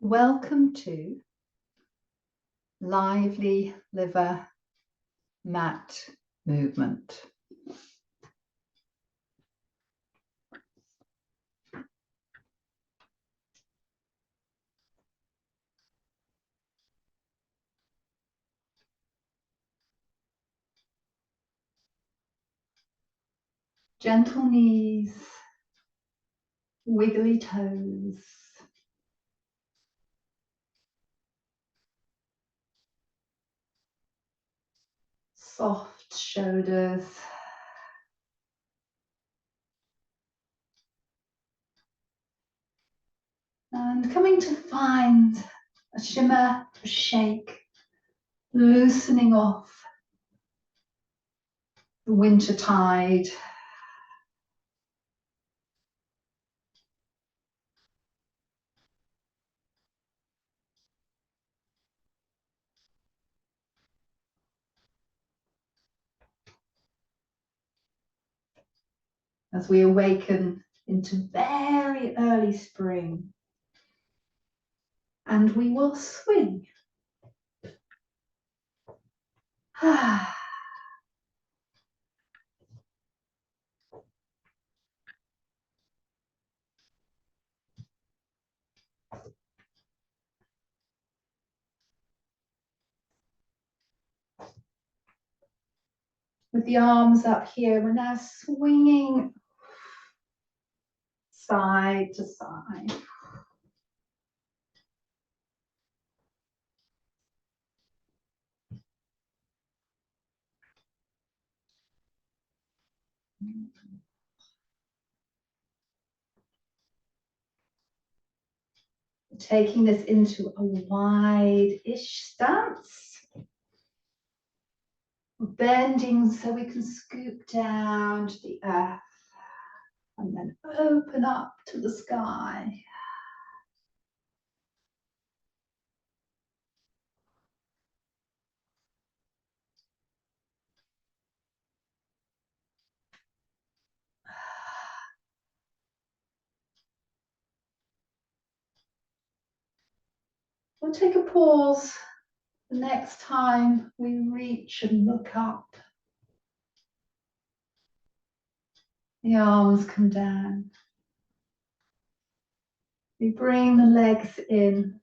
Welcome to lively liver mat movement. Gentle knees, wiggly toes. Soft shoulders. And coming to find a shimmer, a shake, loosening off the winter tide. As we awaken into very early spring. And we will swing. With the arms up here, we're now swinging side to side. Taking this into a wide-ish stance. Bending so we can scoop down to the earth and then open up to the sky. We'll take a pause the next time we reach and look up. The arms come down. We bring the legs in.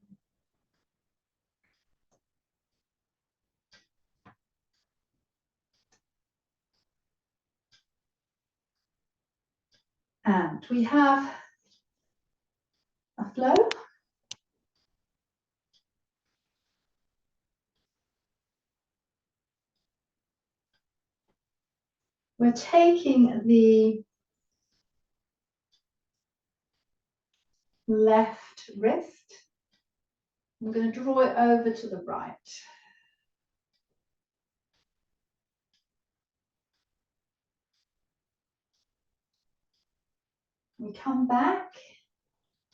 And we have a flow. We're taking the left wrist. I'm going to draw it over to the right. We come back,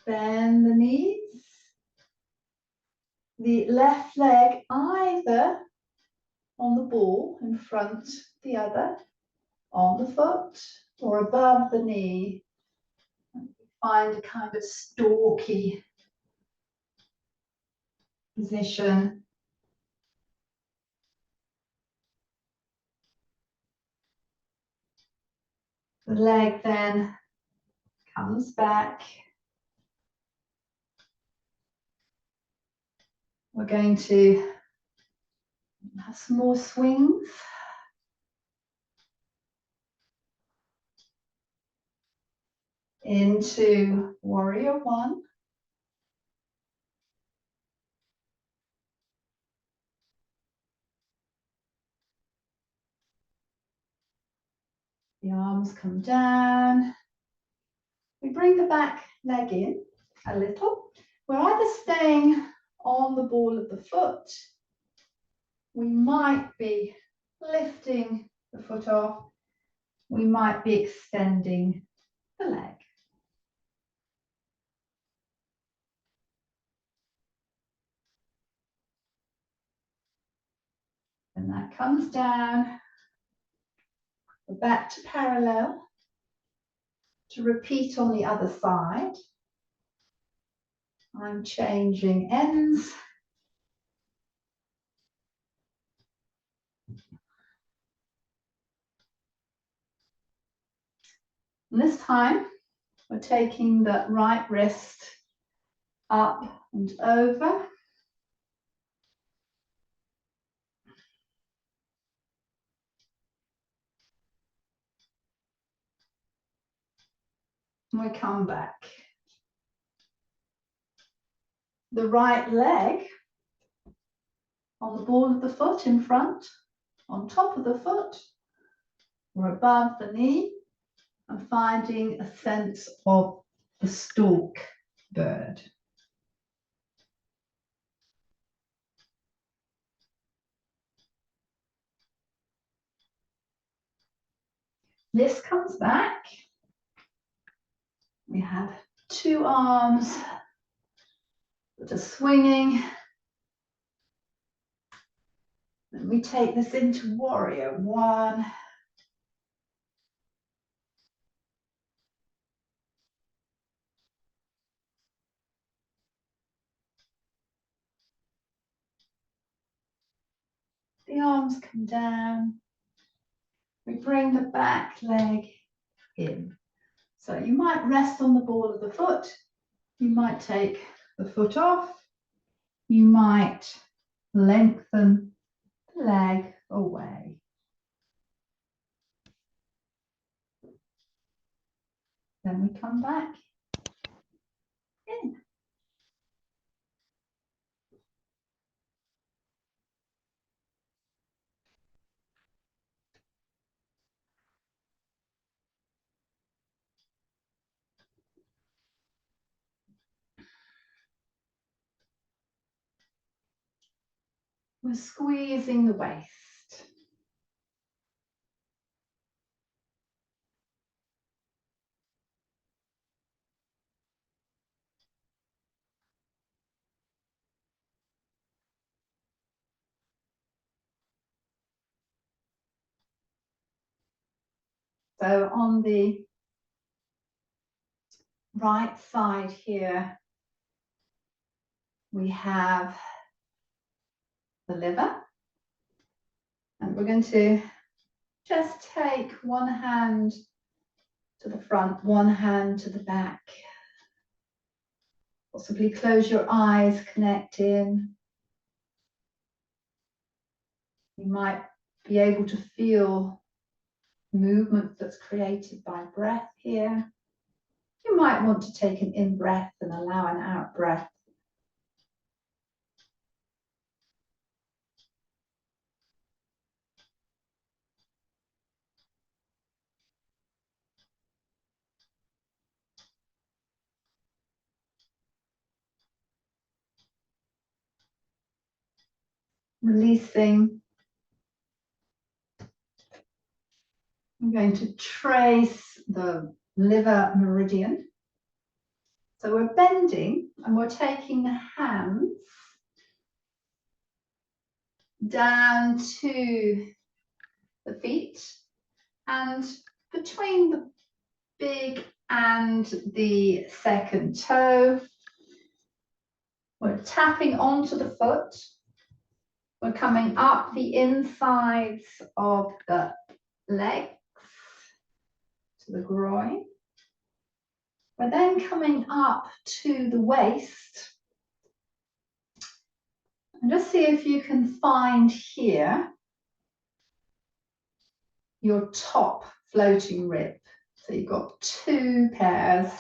bend the knees. The left leg either on the ball in front, the other on the foot or above the knee. Find a kind of stalky position. The leg then comes back. We're going to have some more swings. Into warrior one. The arms come down. We bring the back leg in a little. We're either staying on the ball of the foot. We might be lifting the foot off. We might be extending the leg. And that comes down. We're back to parallel. To repeat on the other side. I'm changing ends. And this time, we're taking the right wrist up and over. And we come back. The right leg on the ball of the foot in front, on top of the foot, or above the knee, and finding a sense of the stalk bird. This comes back. We have two arms that are swinging. And we take this into warrior one. The arms come down. We bring the back leg in. So you might rest on the ball of the foot. You might take the foot off. You might lengthen the leg away. Then we come back in. We're squeezing the waist. So on the right side here, we have the liver. And we're going to just take one hand to the front, one hand to the back. Possibly close your eyes, connect in. You might be able to feel movement that's created by breath here. You might want to take an in breath and allow an out breath. Releasing. I'm going to trace the liver meridian. So we're bending and we're taking the hands down to the feet and between the big and the second toe. We're tapping onto the foot. We're coming up the insides of the legs to the groin. We're then coming up to the waist. And just see if you can find here your top floating rib. So you've got two pairs,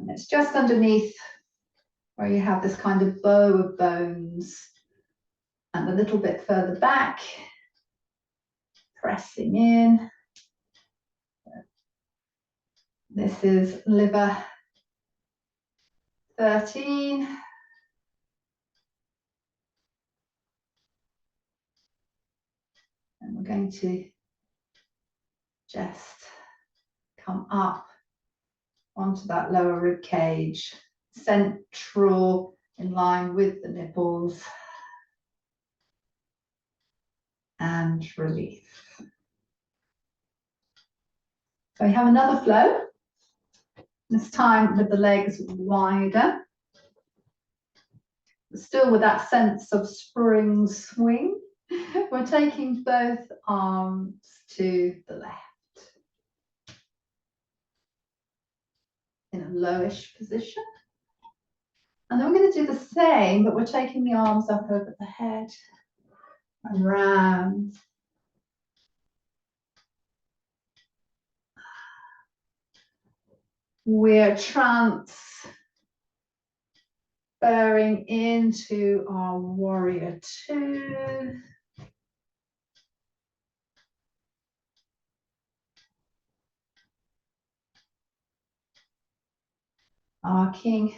and it's just underneath where you have this kind of bow of bones, and a little bit further back, pressing in. This is liver 13. And we're going to just come up onto that lower rib cage, central, in line with the nipples, and release. So we have another flow, this time with the legs wider. Still with that sense of spring swing. We're taking both arms to the left in a lowish position. And then we're going to do the same, but we're taking the arms up over the head and round. We're transferring into our warrior two. Arcing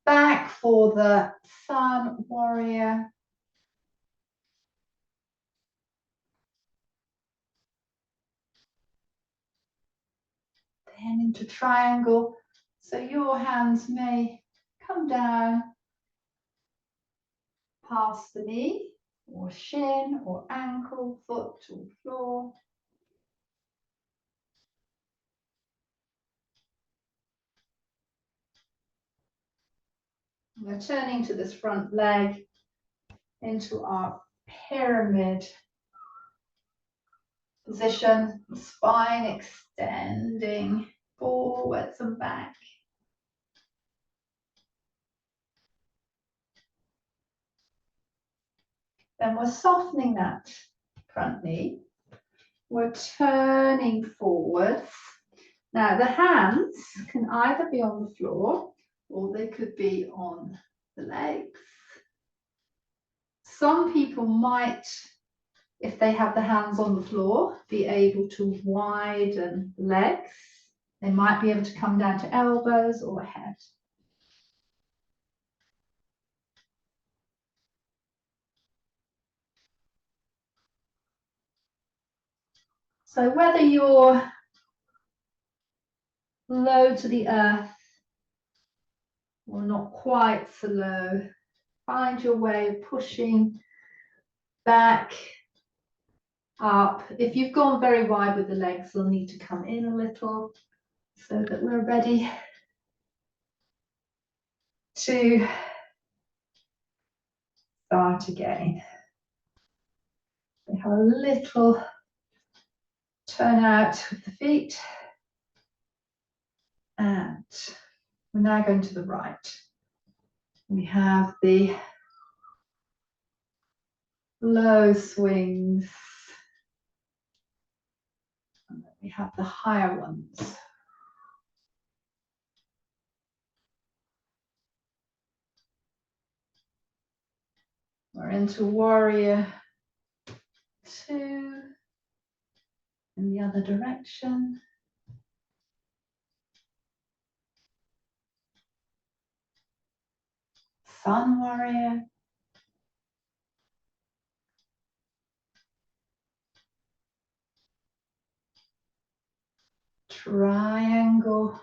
back for the sun warrior. Then into triangle. So your hands may come down past the knee, or shin, or ankle, foot, or floor. We're turning to this front leg into our pyramid position, spine extending forwards and back. Then we're softening that front knee. We're turning forwards. Now the hands can either be on the floor or they could be on the legs. Some people might, if they have the hands on the floor, be able to widen the legs. They might be able to come down to elbows or head. So whether you're low to the earth or not quite so low, find your way of pushing back, up. If you've gone very wide with the legs, they'll need to come in a little so that we're ready to start again. We have a little turn out with the feet, and we're now going to the right. We have the low swings, and then we have the higher ones. We're into warrior two in the other direction. Sun warrior. Triangle.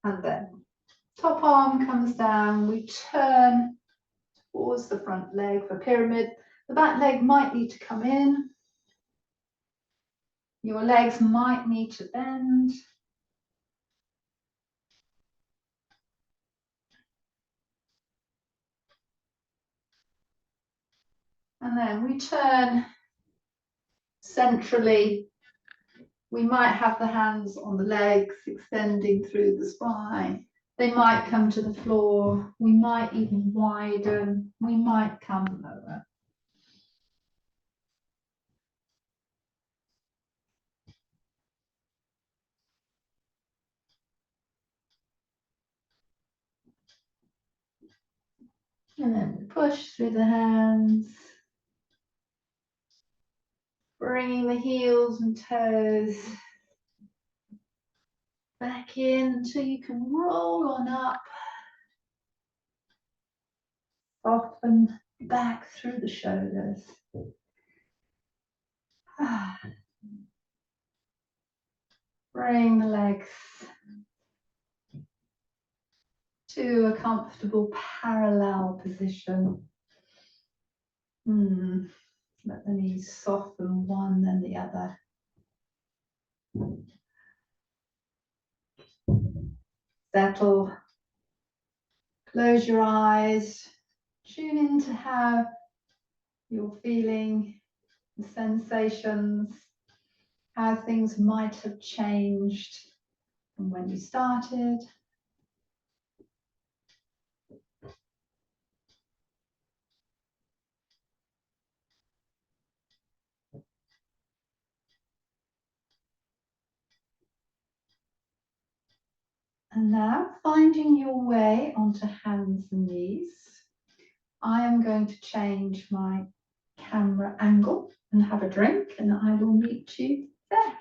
And then top arm comes down, we turn towards the front leg for pyramid. The back leg might need to come in. Your legs might need to bend. And then we turn centrally. We might have the hands on the legs extending through the spine. They might come to the floor. We might even widen. We might come lower. And then we push through the hands, bringing the heels and toes back in until you can roll on up. Soften back through the shoulders. Bring the legs to a comfortable parallel position. Let the knees soften one, then the other. Settle. Close your eyes. Tune into how you're feeling, the sensations, how things might have changed from when you started. And now, finding your way onto hands and knees, I am going to change my camera angle and have a drink, and I will meet you there.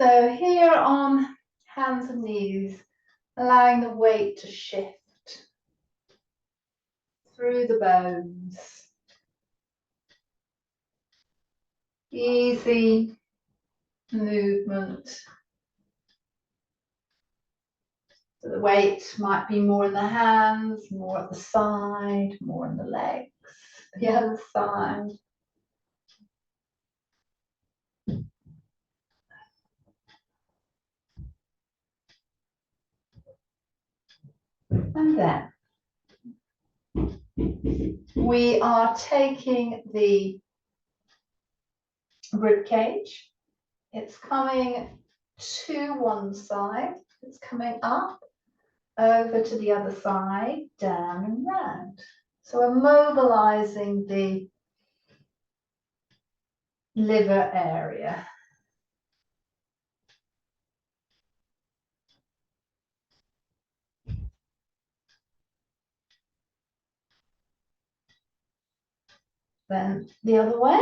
So here on hands and knees, allowing the weight to shift through the bones. Easy movement. So the weight might be more in the hands, more at the side, more in the legs, the other side. And then we are taking the rib cage. It's coming to one side, it's coming up, over to the other side, down and round. So we're mobilizing the liver area. Then the other way.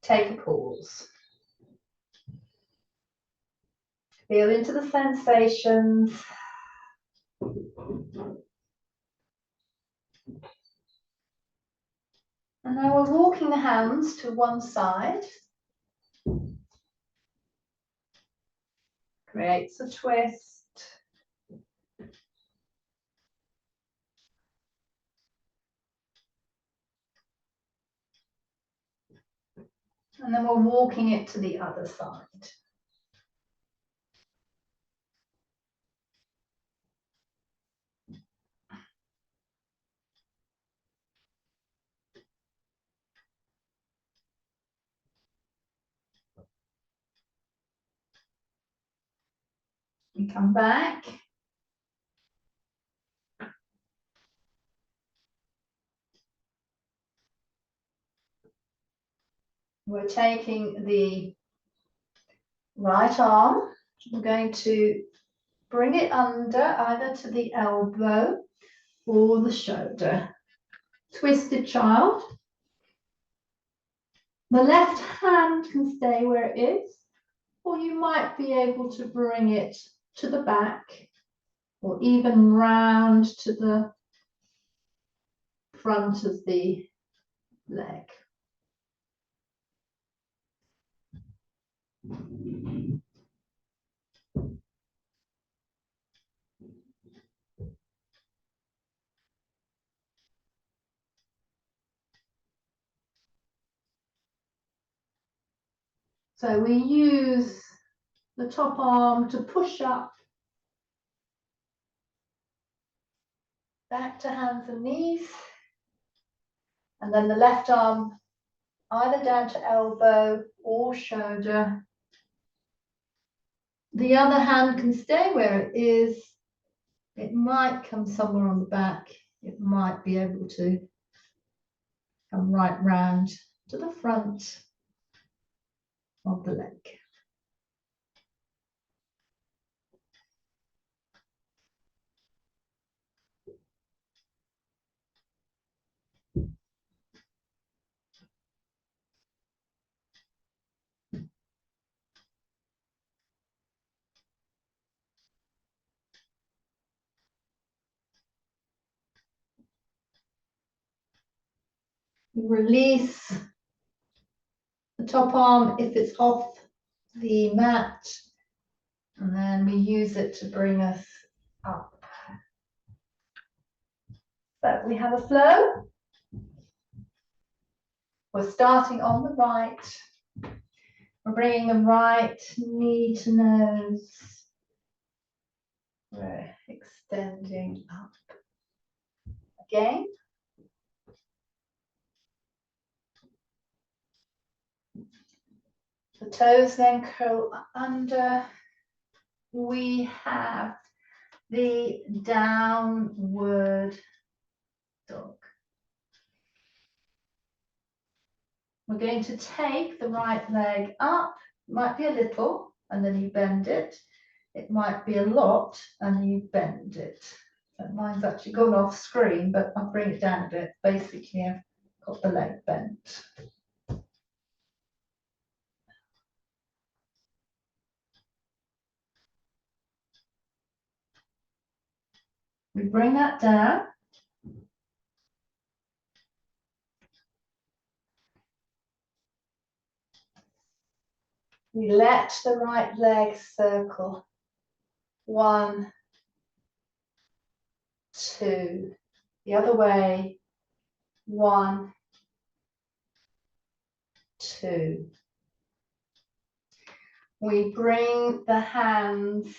Take a pause. Feel into the sensations. And now we're walking the hands to one side. Creates a twist. And then we're walking it to the other side. We come back. We're taking the right arm. We're going to bring it under either to the elbow or the shoulder. Twisted child. The left hand can stay where it is, or you might be able to bring it to the back or even round to the front of the leg. So we use the top arm to push up, back to hands and knees. And then the left arm either down to elbow or shoulder. The other hand can stay where it is. It might come somewhere on the back. It might be able to come right round to the front of the leg. Release the top arm if it's off the mat, and then we use it to bring us up. So we have a flow. We're starting on the right. We're bringing the right knee to nose. We're extending up. Again. The toes then curl under. We have the downward dog. We're going to take the right leg up. It might be a little, and then you bend it. It might be a lot, and you bend it. So mine's actually gone off screen, but I'll bring it down a bit. Basically, I've got the leg bent. We bring that down. We let the right leg circle. 1, 2. The other way. 1, 2. We bring the hands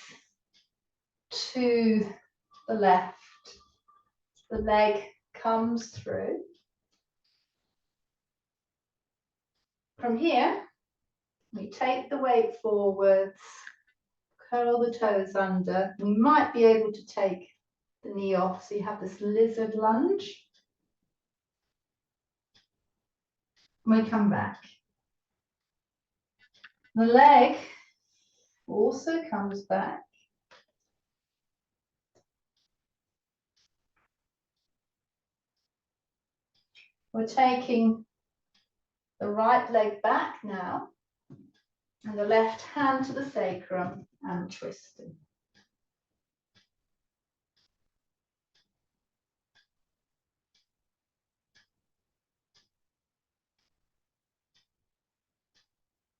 to the left. The leg comes through. From here, we take the weight forwards, curl the toes under. We might be able to take the knee off, so you have this lizard lunge. We come back. The leg also comes back. We're taking the right leg back now, and the left hand to the sacrum and twisting.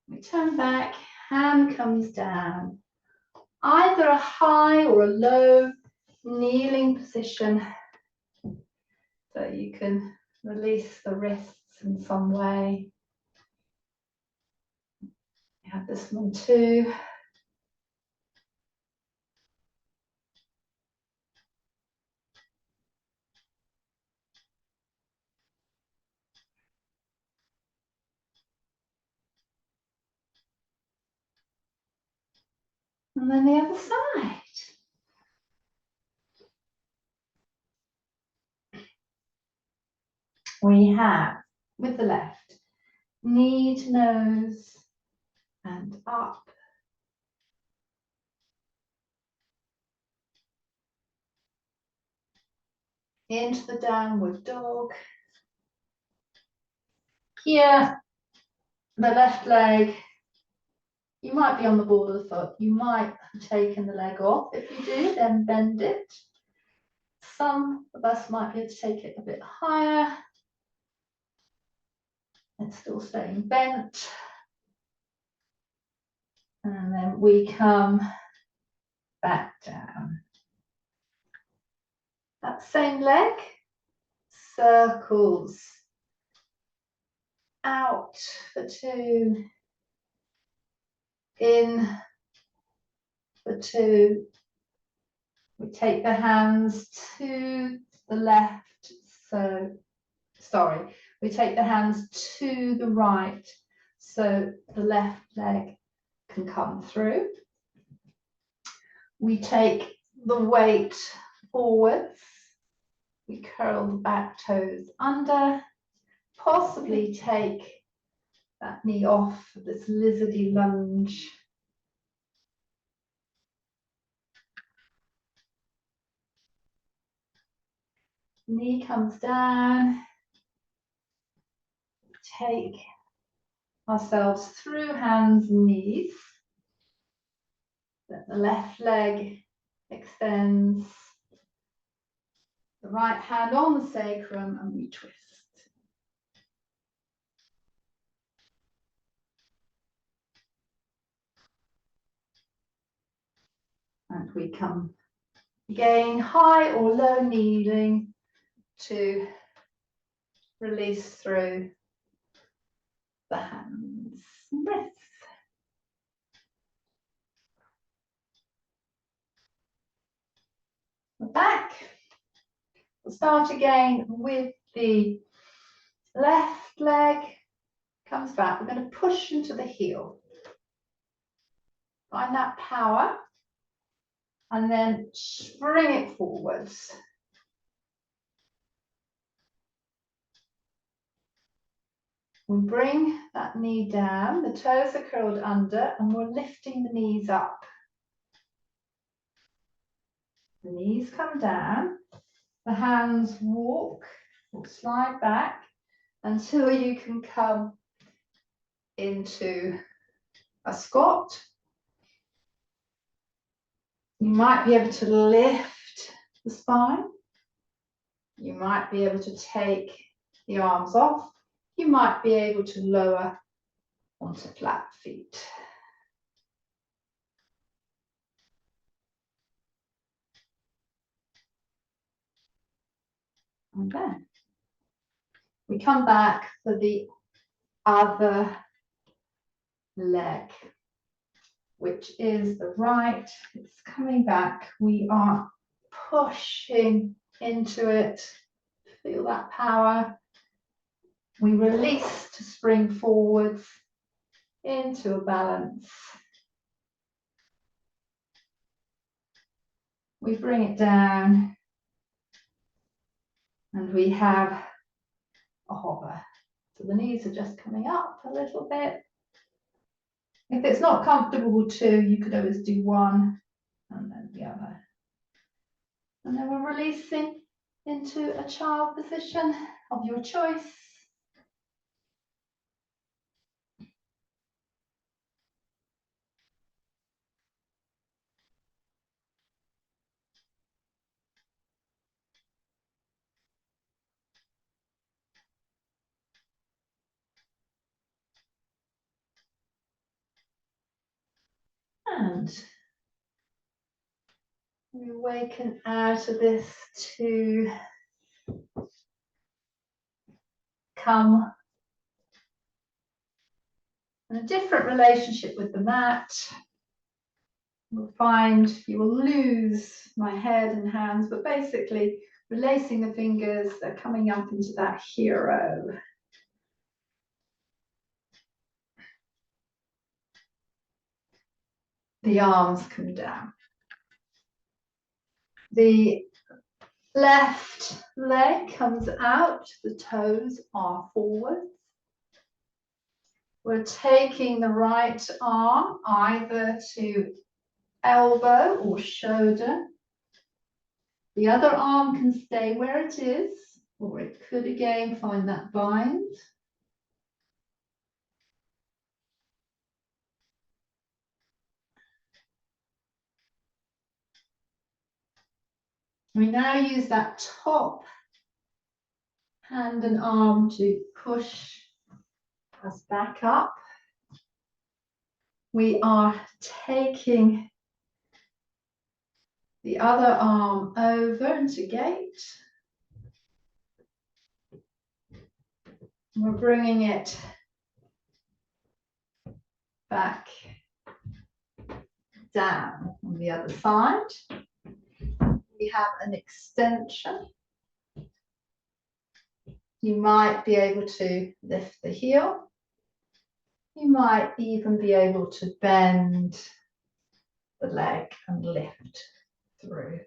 We turn back, hand comes down. Either a high or a low kneeling position, so you can release the wrists in some way. You have this one too. And then the other side. We have, with the left, knee to nose and up. Into the downward dog. Here, the left leg, you might be on the ball of the foot. You might have taken the leg off. If you do, then bend it. Some of us might be able to take it a bit higher. It's still staying bent. And then we come back down. That same leg circles out for 2, in for 2. We take the hands to the left, so, sorry, We take the hands to the right so the left leg can come through. We take the weight forwards. We curl the back toes under, possibly take that knee off for this lizardy lunge. Knee comes down. Take ourselves through hands and knees. Let the left leg extends. The right hand on the sacrum, and we twist. And we come again, high or low kneeling to release through the hands and wrists. We're back. We'll start again with the left leg. Comes back. We're going to push into the heel. Find that power. And then spring it forwards. We bring that knee down, the toes are curled under, and we're lifting the knees up. The knees come down, the hands walk or slide back until you can come into a squat. You might be able to lift the spine. You might be able to take the arms off. You might be able to lower onto flat feet. And then we come back for the other leg, which is the right. It's coming back. We are pushing into it. Feel that power. We release to spring forwards into a balance. We bring it down and we have a hover. So the knees are just coming up a little bit. If it's not comfortable with two, you could always do one and then the other. And then we're releasing into a child position of your choice. And we awaken out of this to come in a different relationship with the mat. You'll find you will lose my head and hands, but basically releasing the fingers, they're coming up into that hero. The arms come down. The left leg comes out, the toes are forward. We're taking the right arm either to elbow or shoulder. The other arm can stay where it is, or it could again find that bind. We now use that top hand and arm to push us back up. We are taking the other arm over into gate. We're bringing it back down on the other side. We have an extension. You might be able to lift the heel. You might even be able to bend the leg and lift through.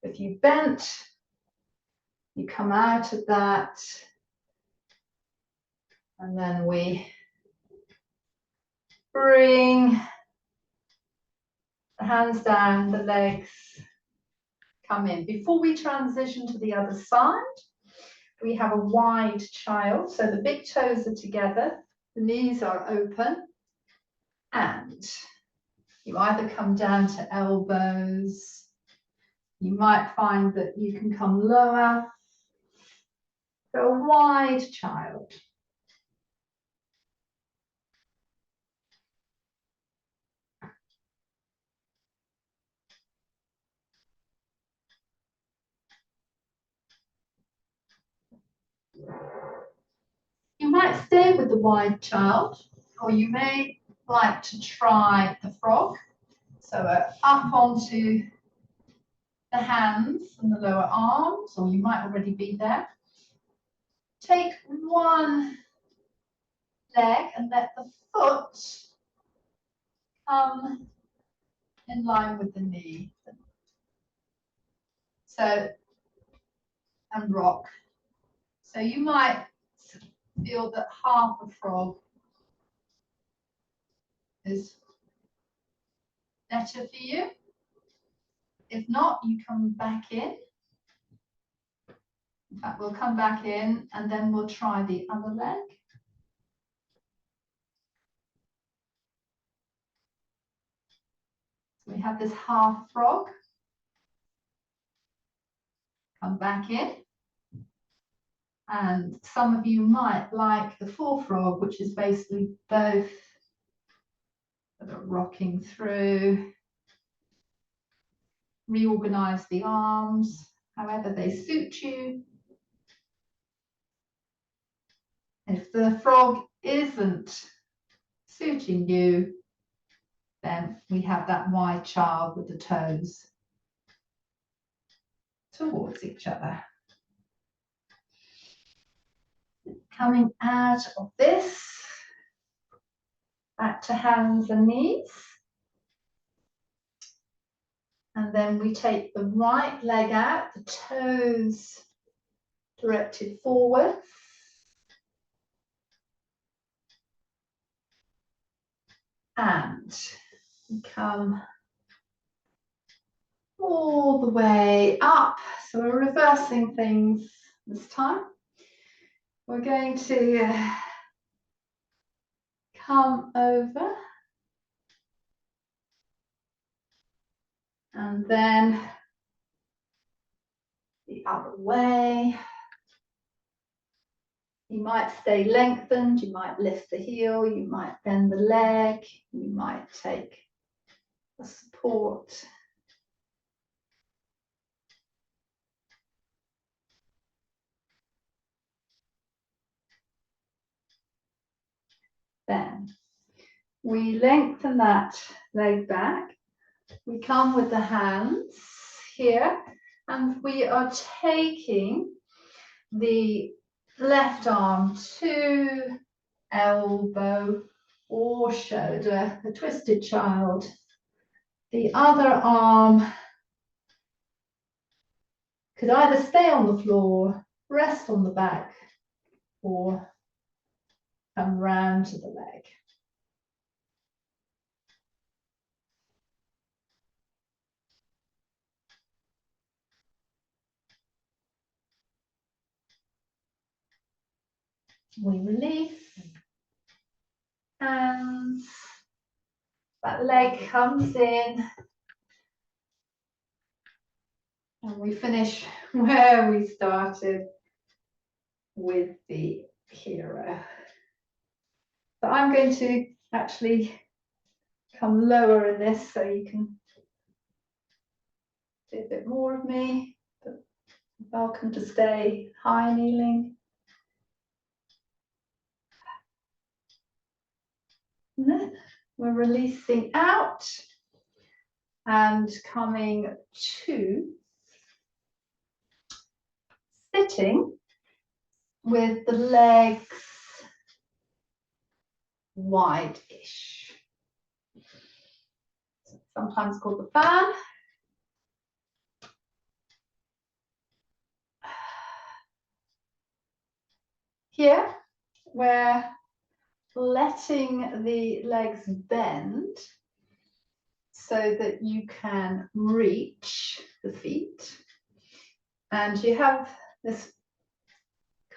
If you bent, you come out of that, and then we bring the hands down, the legs come in. Before we transition to the other side, we have a wide child. So the big toes are together, the knees are open, and you either come down to elbows. You might find that you can come lower. So a wide child. You might stay with the wide child, or you may like to try the frog. So up onto the hands and the lower arms, or you might already be there. Take one leg and let the foot come in line with the knee. So, and rock. So you might feel that half a frog is better for you. If not, you come back in. In fact, we'll come back in and then we'll try the other leg. So we have this half frog. Come back in. And some of you might like the full frog, which is basically both sort of rocking through. Reorganize the arms, however they suit you. If the frog isn't suiting you, then we have that wide child with the toes towards each other. Coming out of this, back to hands and knees. And then we take the right leg out, the toes directed forward. And we come all the way up. So we're reversing things this time. We're going to come over and then the other way. You might stay lengthened, you might lift the heel, you might bend the leg, you might take a support. Then we lengthen that leg back. We come with the hands here and we are taking the left arm to elbow or shoulder, a twisted child. The other arm could either stay on the floor, rest on the back, or come round to the leg. We release, hands, that leg comes in, and we finish where we started with the hero. So I'm going to actually come lower in this so you can see a bit more of me, but welcome to stay high kneeling. And then we're releasing out and coming to sitting with the legs wide-ish. Sometimes called the fan. Here, we're letting the legs bend so that you can reach the feet. And you have this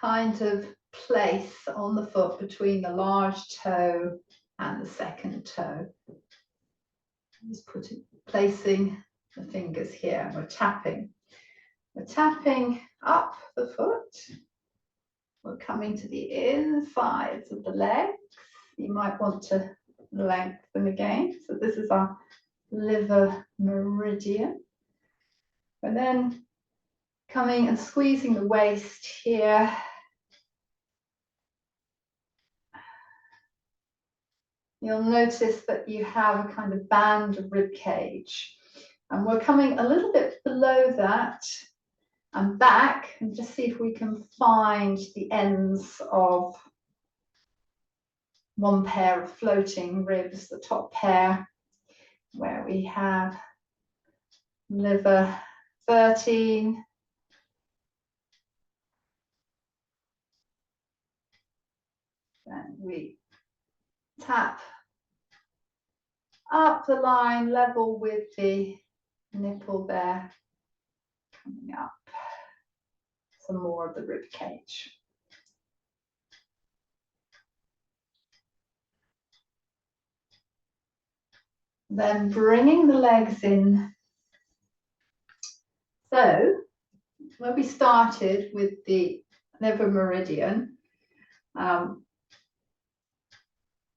kind of place on the foot between the large toe and the second toe. Just placing the fingers here. We're tapping. We're tapping up the foot. We're coming to the insides of the legs. You might want to lengthen again. So this is our liver meridian. And then coming and squeezing the waist here. You'll notice that you have a kind of band of rib cage. And we're coming a little bit below that and back, and just see if we can find the ends of one pair of floating ribs, the top pair, where we have liver 13. Then we tap up the line level with the nipple there, coming up some more of the rib cage. Then bringing the legs in. So where we started with the liver meridian,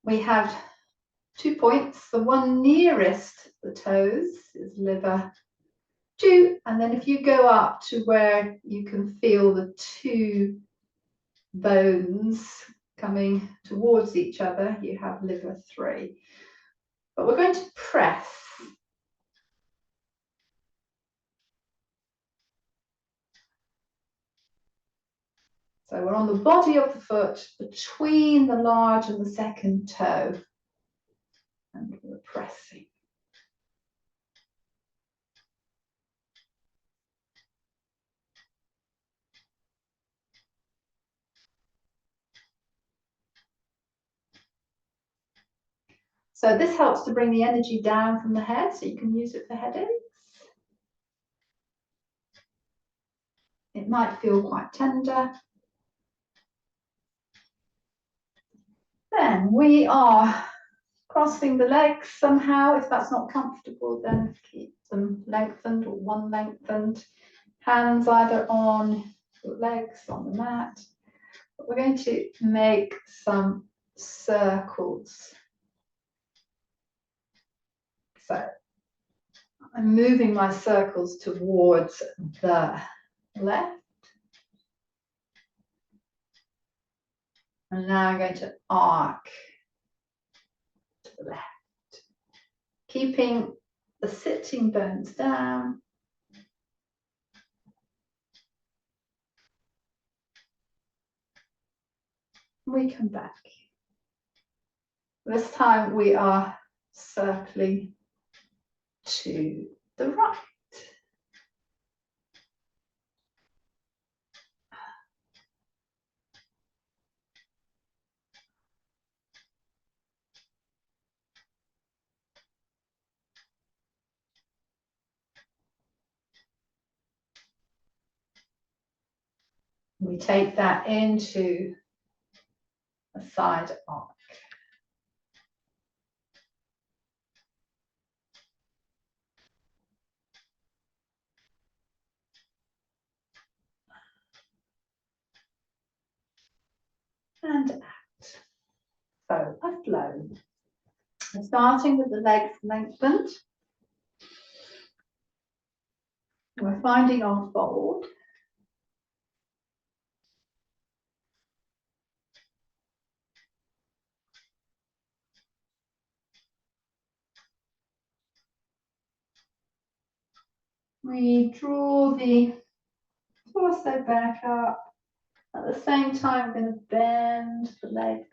we have 2 points. The one nearest the toes is liver 2, and then if you go up to where you can feel the 2 bones coming towards each other, you have liver 3. But we're going to press. So we're on the body of the foot between the large and the second toe, and we're pressing. So this helps to bring the energy down from the head, so you can use it for headaches. It might feel quite tender. Then we are crossing the legs somehow. If that's not comfortable, then keep them lengthened or one lengthened. Hands either on your legs, on the mat. But we're going to make some circles. So I'm moving my circles towards the left. And now I'm going to arc to the left, keeping the sitting bones down. We come back. This time we are circling to the right. We take that into a side arc. And out. So a flow. We're starting with the legs lengthened. We're finding our fold. We draw the torso back up. At the same time, we're going to bend the legs.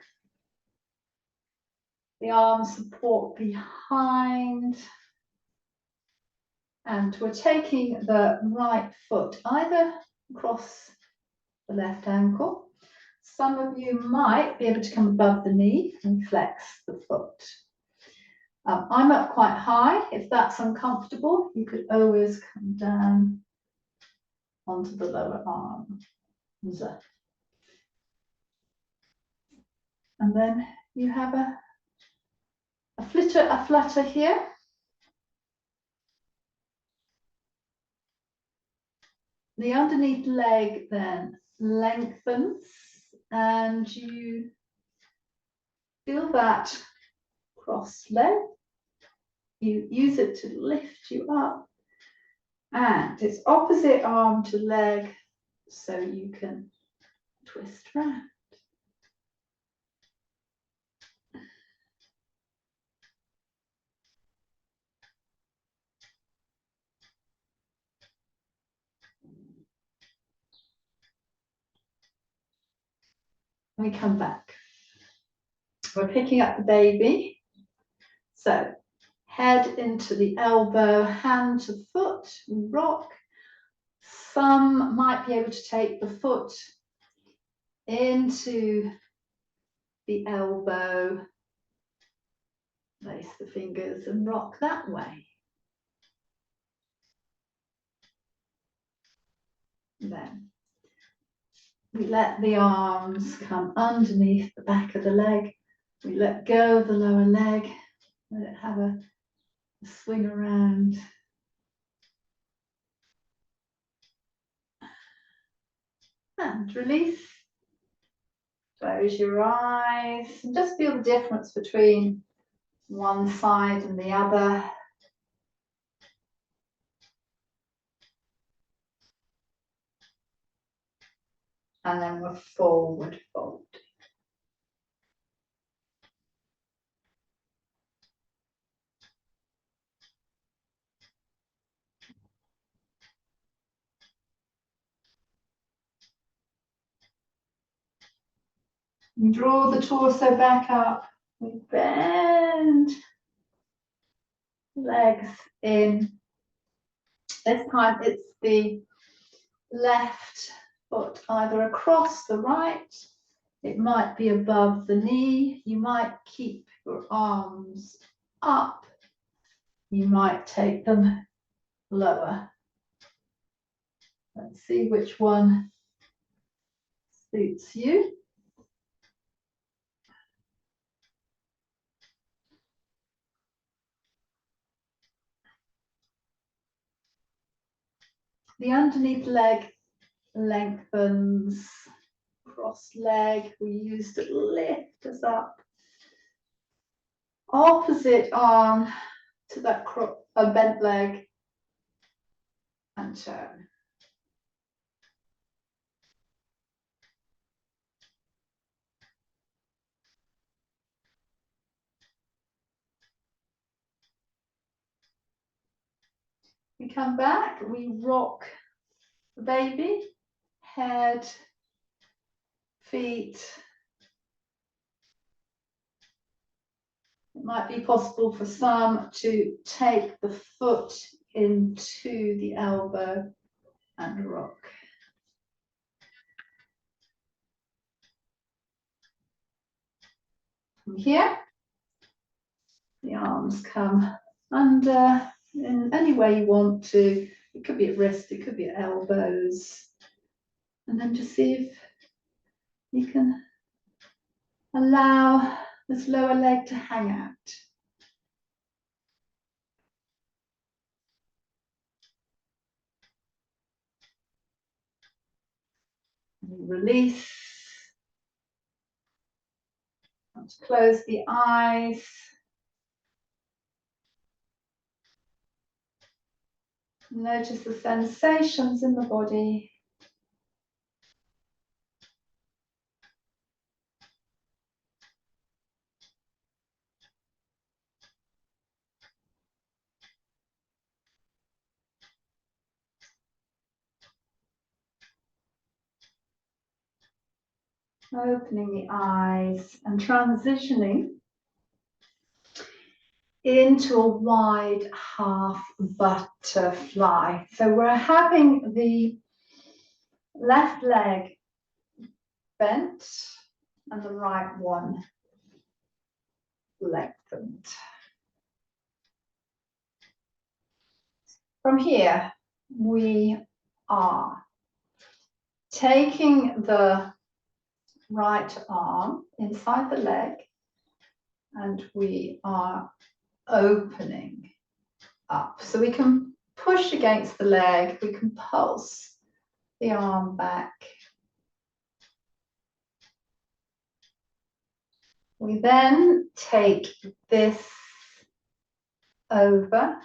The arms support behind. And we're taking the right foot either across the left ankle. Some of you might be able to come above the knee and flex the foot. I'm up quite high. If that's uncomfortable, you could always come down onto the lower arms. And then you have a flutter here. The underneath leg then lengthens and you feel that cross leg. You use it to lift you up. And it's opposite arm to leg so you can twist round. We come back. We're picking up the baby. So head into the elbow, hand to foot, rock. Some might be able to take the foot into the elbow, place the fingers and rock that way. Then we let the arms come underneath the back of the leg. We let go of the lower leg, let it have a swing around. And release. Close your eyes and just feel the difference between one side and the other. And then we're forward fold. We draw the torso back up. We bend legs in. This time it's the left foot either across the right. It might be above the knee. You might keep your arms up. You might take them lower. Let's see which one suits you. The underneath leg lengthens, cross leg, we use to lift us up. Opposite arm to that bent leg and turn. We come back, we rock the baby, head, feet. It might be possible for some to take the foot into the elbow and rock. From here, the arms come under in any way you want to. It could be at wrist, it could be at elbows. And then just see if you can allow this lower leg to hang out. Release. Close the eyes. Notice the sensations in the body. Opening the eyes and transitioning into a wide half butterfly. So we're having the left leg bent and the right one lengthened. From here, we are taking the right arm inside the leg and we are opening up. So we can push against the leg, we can pulse the arm back. We then take this over.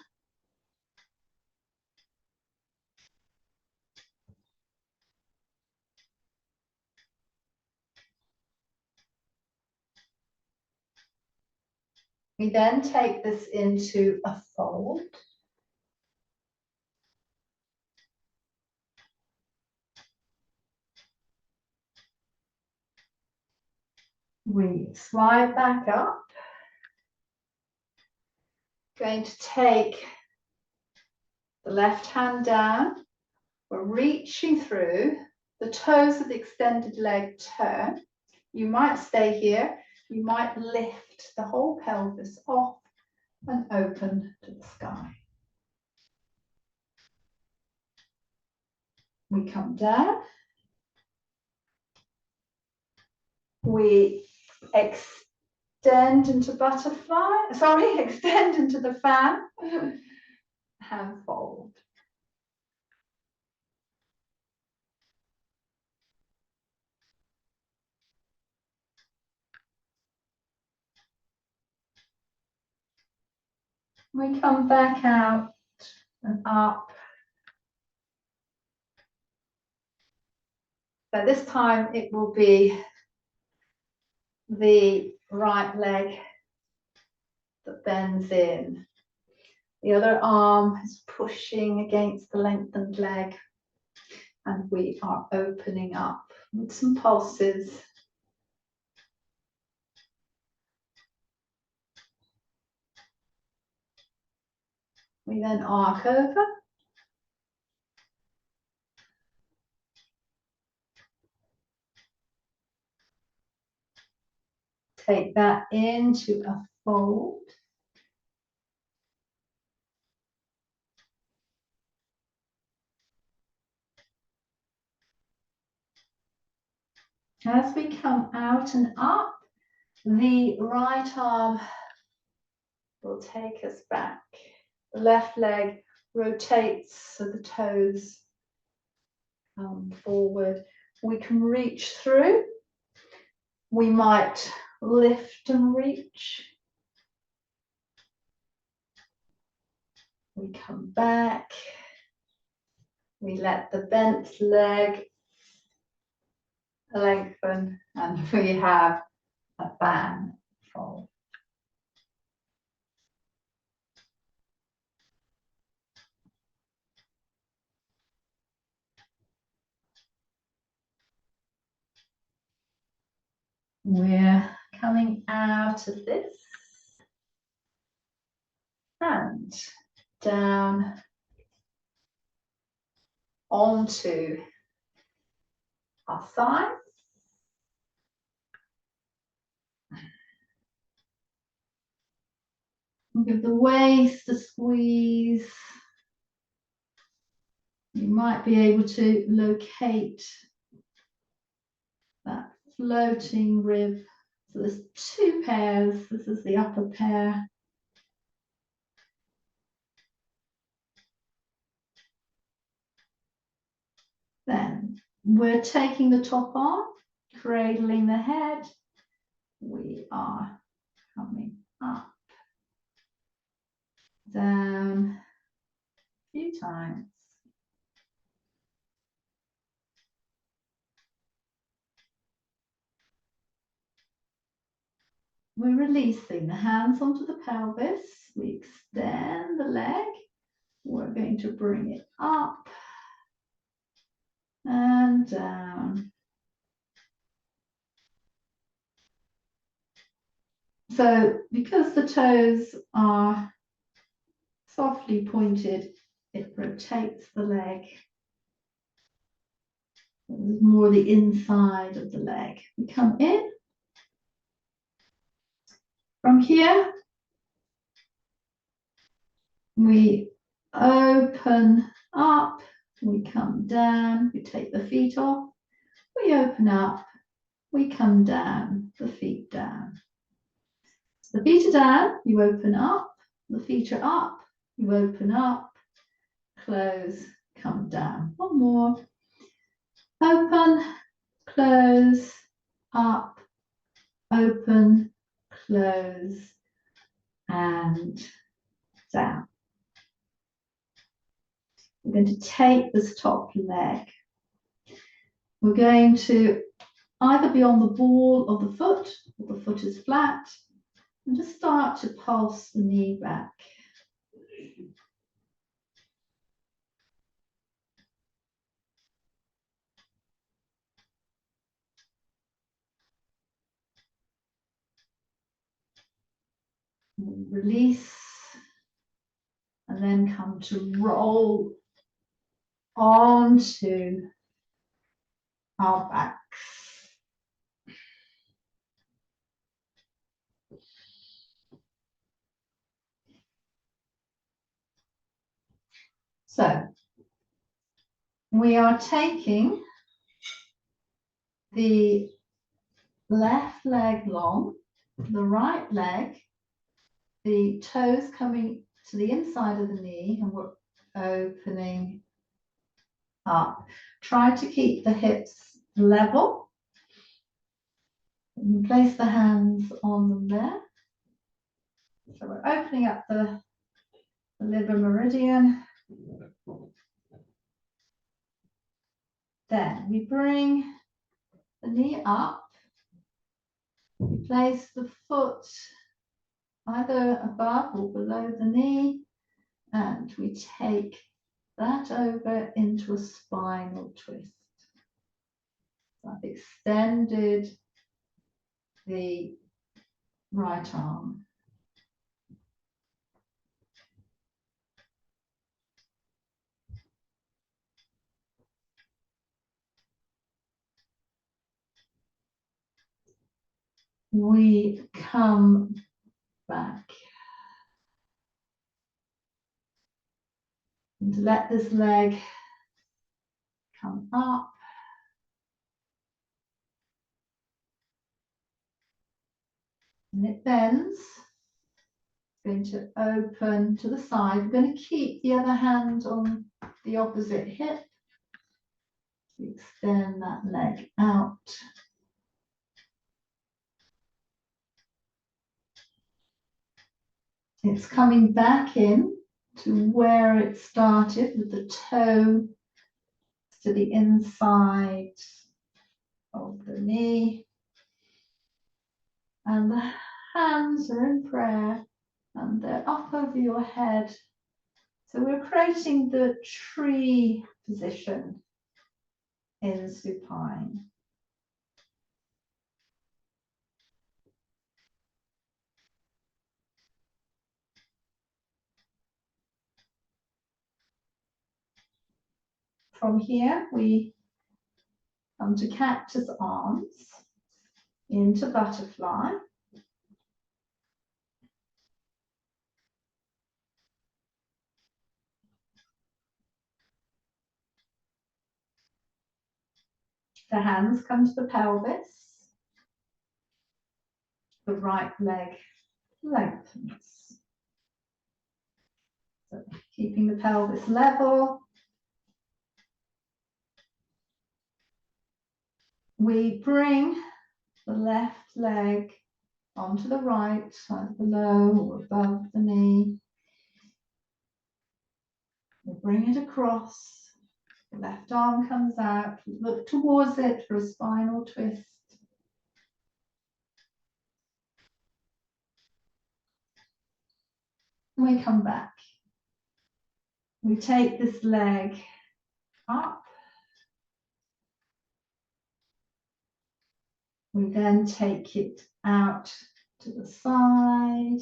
We then take this into a fold. We slide back up. Going to take the left hand down. We're reaching through. The toes of the extended leg turn. You might stay here. You might lift the whole pelvis off and open to the sky. We come down. We extend into butterfly. Sorry, extend into the fan. Hand fold. We come back out and up. So this time it will be the right leg that bends in. The other arm is pushing against the lengthened leg. And we are opening up with some pulses. We then arc over. Take that into a fold. As we come out and up, the right arm will take us back. The left leg rotates so the toes come forward. We can reach through. We might lift and reach. We come back. We let the bent leg lengthen and we have a fan fold. We're coming out of this and down onto our side. Give the waist a squeeze. You might be able to locate that floating rib. So there's two pairs. This is the upper pair. Then we're taking the top arm, cradling the head. We are coming up, down a few times. We're releasing the hands onto the pelvis. We extend the leg. We're going to bring it up and down. So because the toes are softly pointed, it rotates the leg. More the inside of the leg. We come in. From here, we open up, we come down, we take the feet off, we open up, we come down, the feet down. So the feet are down, you open up, the feet are up, you open up, close, come down. One more. Open, close, up, open, close, and down. We're going to take this top leg. We're going to either be on the ball of the foot, or the foot is flat, and just start to pulse the knee back. Release, and then come to roll onto our backs. So we are taking the left leg long, the right leg, the toes coming to the inside of the knee, and we're opening up. Try to keep the hips level. And place the hands on them there. So we're opening up the liver meridian. Then we bring the knee up. We place the foot either above or below the knee, and we take that over into a spinal twist. So I've extended the right arm. We come back. And let this leg come up. And it bends. It's going to open to the side. We're going to keep the other hand on the opposite hip. Extend that leg out. It's coming back in to where it started, with the toe to the inside of the knee. And the hands are in prayer and they're up over your head. So we're creating the tree position in supine. From here, we come to cactus arms, into butterfly. The hands come to the pelvis. The right leg lengthens. So keeping the pelvis level. We bring the left leg onto the right, either below or above the knee. We bring it across. The left arm comes out. Look towards it for a spinal twist. We come back. We take this leg up. We then take it out to to the side.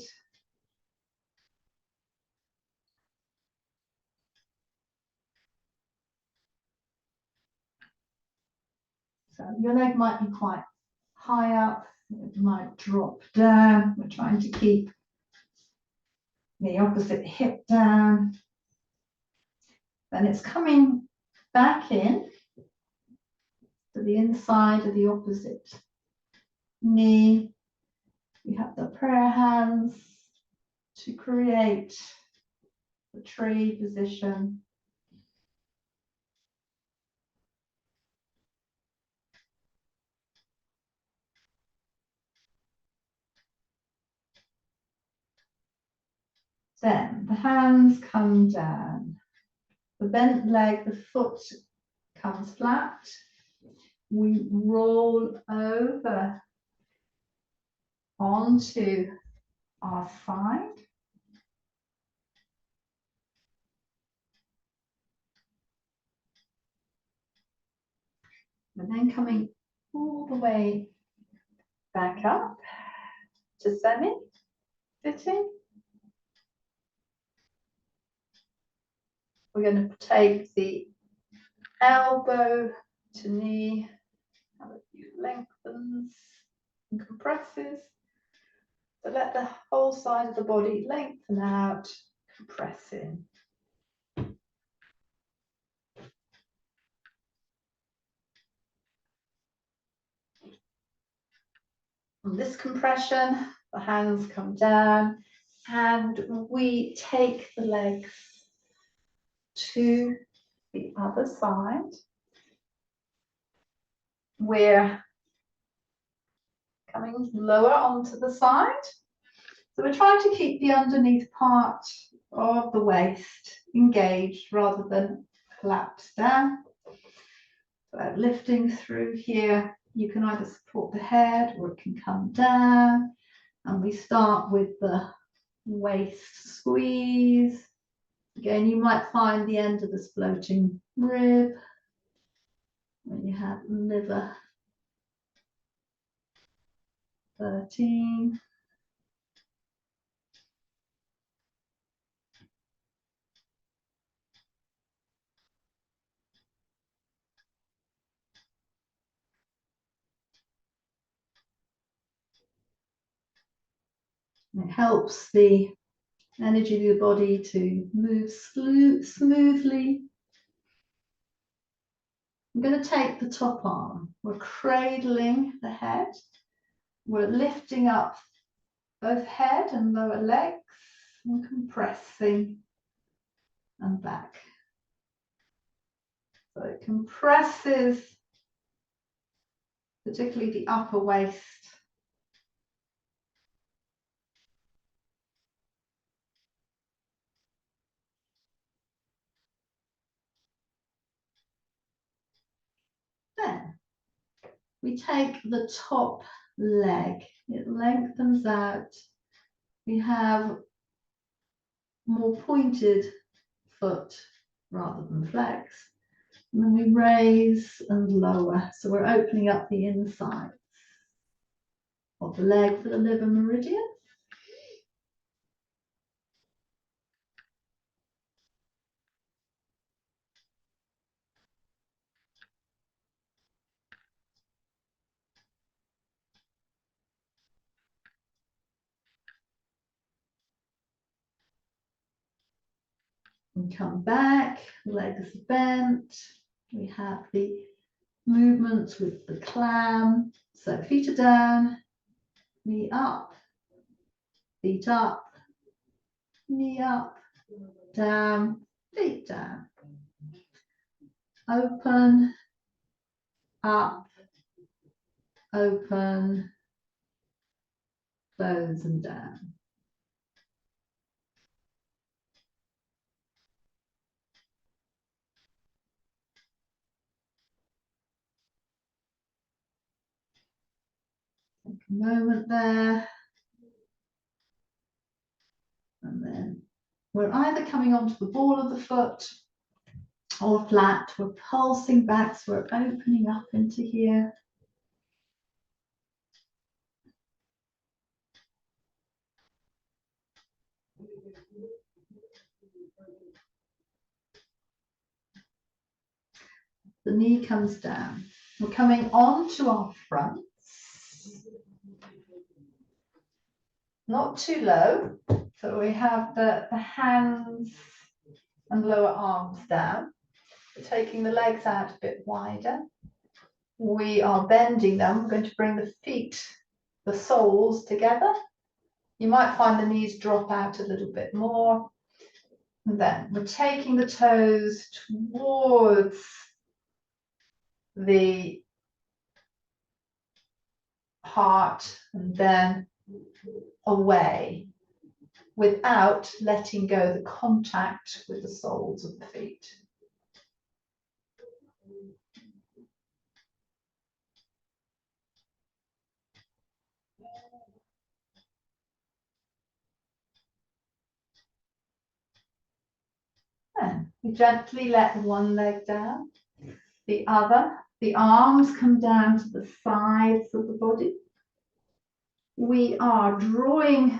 So your leg might be quite high up, it might drop down. We're trying to keep the opposite hip down. Then it's coming back in to the inside of the opposite knee. We have the prayer hands to create the tree position. Then the hands come down. The bent leg, the foot comes flat. We roll over onto our side. And then coming all the way back up to semi-sitting. We're going to take the elbow to knee, have a few lengthens and compresses. So let the whole side of the body lengthen out, compress in. On this compression, the hands come down and we take the legs to the other side. We're coming lower onto the side. So we're trying to keep the underneath part of the waist engaged rather than collapsed down. So lifting through here, you can either support the head or it can come down. And we start with the waist squeeze. Again, you might find the end of this floating rib when you have liver 13. It helps the energy of the body to move smoothly. I'm going to take the top arm. We're cradling the head. We're lifting up both head and lower legs and compressing and back. So it compresses, particularly the upper waist. Then we take the top leg. It lengthens out. We have more pointed foot rather than flex. And then we raise and lower. So we're opening up the inside of the leg for the liver meridian. And come back, legs bent. We have the movements with the clam. So feet are down, knee up, feet up, knee up, down, feet down. Open, up, open, close and down. Take a moment there. And then we're either coming onto the ball of the foot or flat. We're pulsing back, so we're opening up into here. The knee comes down. We're coming on to our fronts. Not too low. So we have the hands and lower arms down. We're taking the legs out a bit wider. We are bending them. We're going to bring the feet, the soles together. You might find the knees drop out a little bit more. And then we're taking the toes towards the heart and then away without letting go the contact with the soles of the feet. Then we gently let one leg down, the other. The arms come down to the sides of the body. We are drawing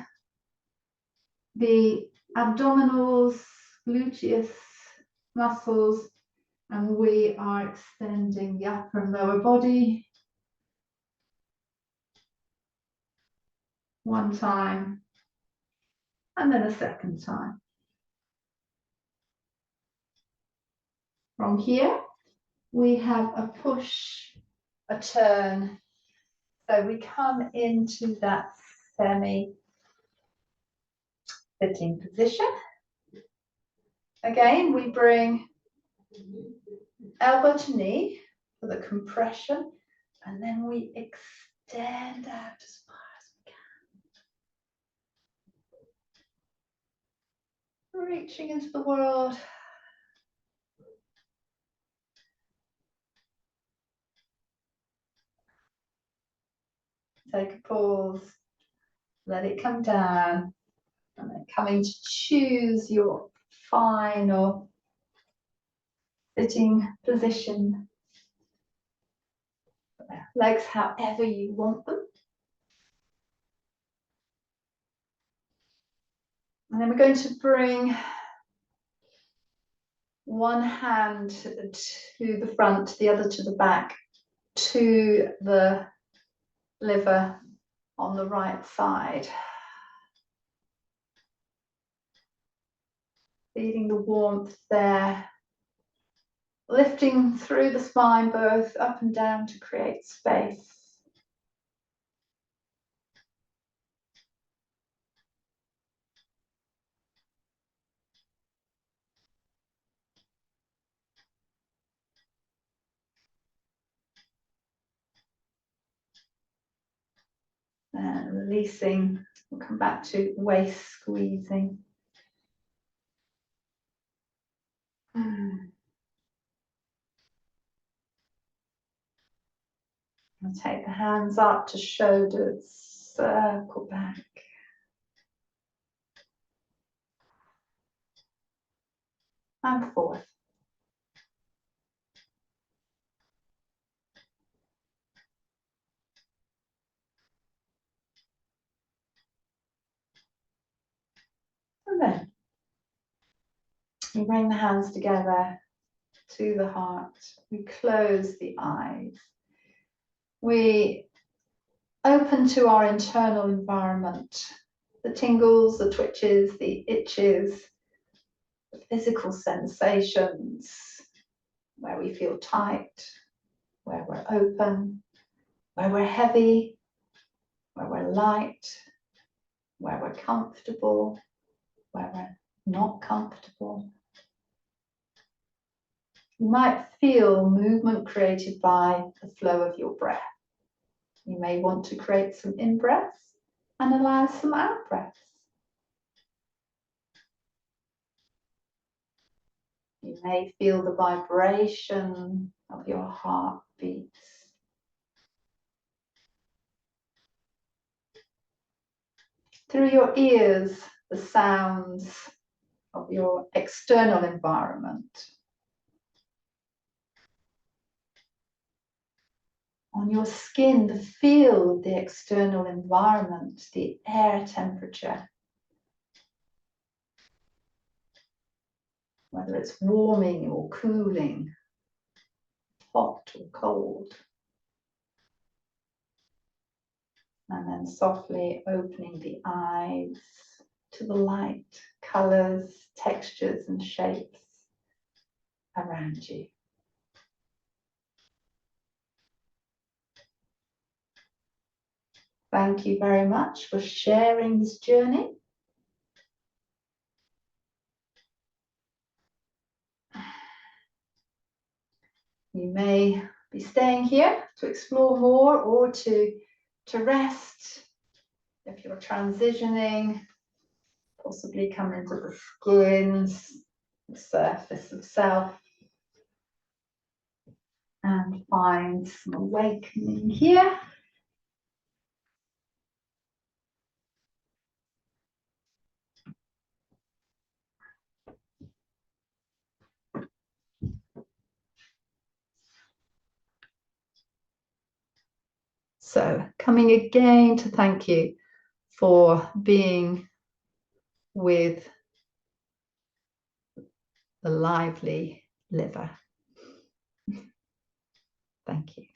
the abdominals, gluteus muscles, and we are extending the upper and lower body. One time, and then a second time. From here, we have a push, a turn. So we come into that semi-sitting position. Again, we bring elbow to knee for the compression, and then we extend out as far as we can. Reaching into the world. Take a pause, let it come down, and then coming to choose your final sitting position. Legs however you want them. And then we're going to bring one hand to the front, the other to the back, to the liver on the right side. Feeling the warmth there. Lifting through the spine, both up and down to create space. And releasing, we'll come back to waist squeezing. I'll take the hands up to shoulders, circle back. And forth. And then we bring the hands together to the heart. We close the eyes. We open to our internal environment. The tingles, the twitches, the itches, the physical sensations, where we feel tight, where we're open, where we're heavy, where we're light, where we're comfortable, where we're not comfortable. You might feel movement created by the flow of your breath. You may want to create some in-breaths and allow some out-breaths. You may feel the vibration of your heartbeats. Through your ears, the sounds of your external environment. On your skin, the feel of the external environment, the air temperature. whether it's warming or cooling, hot or cold. And then softly opening the eyes to the light, colours, textures and shapes around you. Thank you very much for sharing this journey. You may be staying here to explore more or to rest. If you're transitioning, possibly come into the skins, the surface of self, and find some awakening here. So, coming again to thank you for being with the lively liver. Thank you.